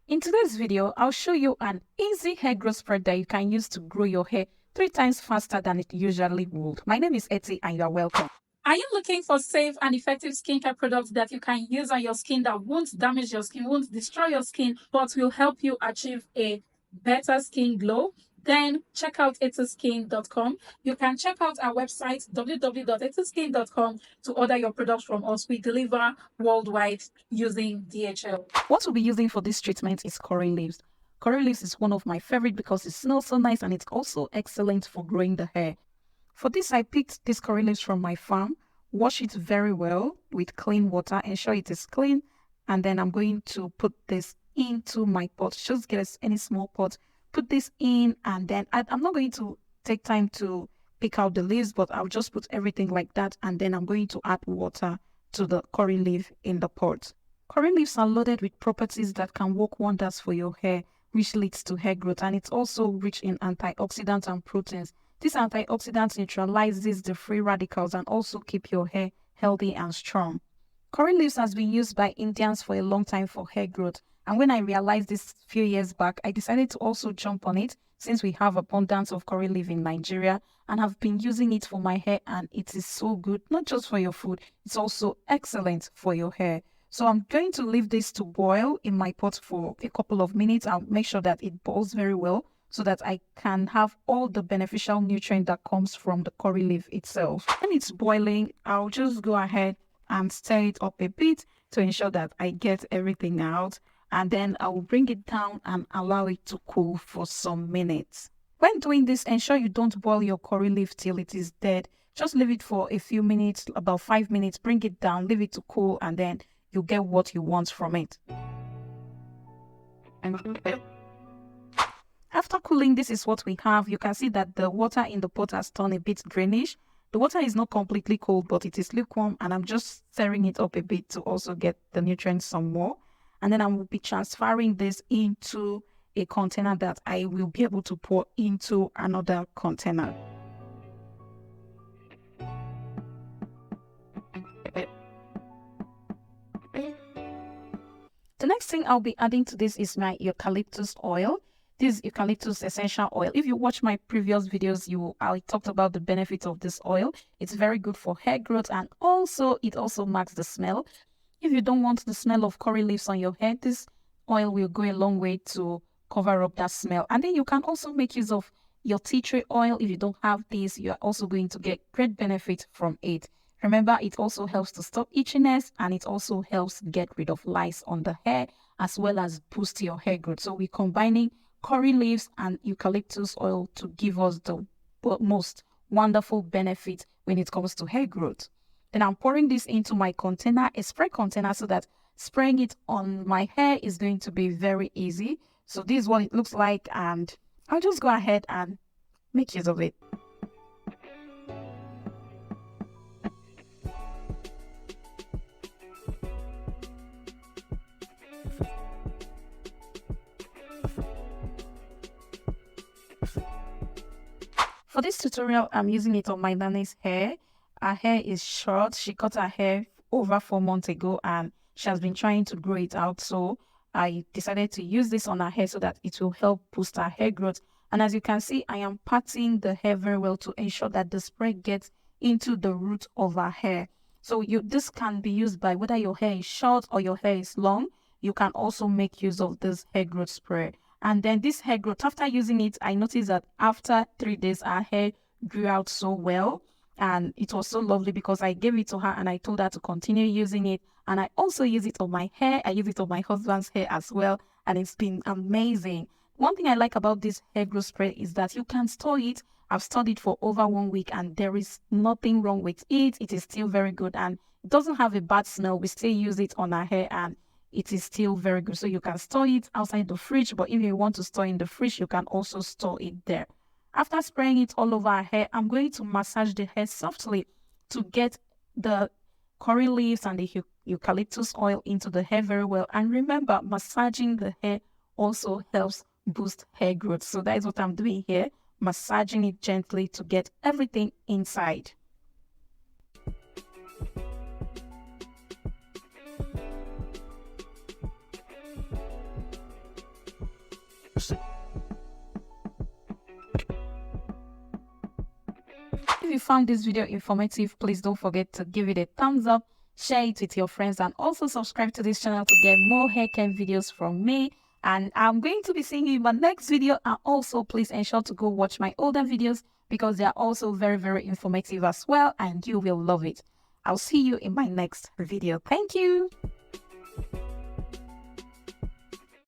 In today's video, I'll show you an easy hair growth spread that you can use to grow your hair 3 times faster than it usually would. My name is Etty and you're welcome. Are you looking for safe and effective skincare products that you can use on your skin that won't damage your skin, won't destroy your skin, but will help you achieve a better skin glow? Then check out ettyskin.com. You can check out our website www.ettyskin.com to order your products from us. We deliver worldwide using DHL. What we'll be using for this treatment is curry leaves. Curry leaves is one of my favorite because it smells so nice and it's also excellent for growing the hair. For this, I picked this curry leaves from my farm, wash it very well with clean water, ensure it is clean, and then I'm going to put this into my pot. Just get any small pot, put this in, and then I'm not going to take time to pick out the leaves, but I'll just put everything like that, and then I'm going to add water to the curry leaf in the pot. Curry leaves are loaded with properties that can work wonders for your hair, which leads to hair growth, and it's also rich in antioxidants and proteins. These antioxidants neutralizes the free radicals and also keep your hair healthy and strong. Curry leaves has been used by Indians for a long time for hair growth. And when I realized this few years back, I decided to also jump on it since we have abundance of curry leaf in Nigeria and have been using it for my hair, and it is so good, not just for your food, it's also excellent for your hair. So I'm going to leave this to boil in my pot for a couple of minutes. I'll make sure that it boils very well so that I can have all the beneficial nutrient that comes from the curry leaf itself. When it's boiling, I'll just go ahead and stir it up a bit to ensure that I get everything out. And then I will bring it down and allow it to cool for some minutes. When doing this, ensure you don't boil your curry leaf till it is dead. Just leave it for a few minutes, about 5 minutes, bring it down, leave it to cool, and then you get what you want from it. After cooling, this is what we have. You can see that the water in the pot has turned a bit greenish. The water is not completely cold, but it is lukewarm, and I'm just stirring it up a bit to also get the nutrients some more. And then I will be transferring this into a container that I will be able to pour into another container. The next thing I'll be adding to this is my eucalyptus oil. This is eucalyptus essential oil. If you watch my previous videos, I talked about the benefits of this oil. It's very good for hair growth, and also it also marks the smell. If you don't want the smell of curry leaves on your hair, this oil will go a long way to cover up that smell. And then you can also make use of your tea tree oil. If you don't have this, you are also going to get great benefit from it. Remember, it also helps to stop itchiness, and it also helps get rid of lice on the hair, as well as boost your hair growth. So we're combining curry leaves and eucalyptus oil to give us the most wonderful benefit when it comes to hair growth. Then I'm pouring this into my container, a spray container, so that spraying it on my hair is going to be very easy. So this is what it looks like, and I'll just go ahead and make use of it. For this tutorial, I'm using it on my nanny's hair. Her hair is short. She cut her hair over 4 months ago and she has been trying to grow it out. So I decided to use this on her hair so that it will help boost her hair growth. And as you can see, I am patting the hair very well to ensure that the spray gets into the root of her hair. So this can be used by whether your hair is short or your hair is long. You can also make use of this hair growth spray. And then this hair growth, after using it, I noticed that after 3 days, our hair grew out so well. And it was so lovely because I gave it to her and I told her to continue using it. And I also use it on my hair. I use it on my husband's hair as well. And it's been amazing. One thing I like about this hair growth spray is that you can store it. I've stored it for over 1 week and there is nothing wrong with it. It is still very good and it doesn't have a bad smell. We still use it on our hair and it is still very good. So you can store it outside the fridge, but if you want to store in the fridge, you can also store it there. After spraying it all over our hair, I'm going to massage the hair softly to get the curry leaves and the eucalyptus oil into the hair very well. And remember, massaging the hair also helps boost hair growth. So that is what I'm doing here, massaging it gently to get everything inside. If you found this video informative, please don't forget to give it a thumbs up, share it with your friends, and also subscribe to this channel to get more hair care videos from me. And I'm going to be seeing you in my next video. And also, please ensure to go watch my older videos because they are also very, very informative as well, and you will love it. I'll see you in my next video. Thank you.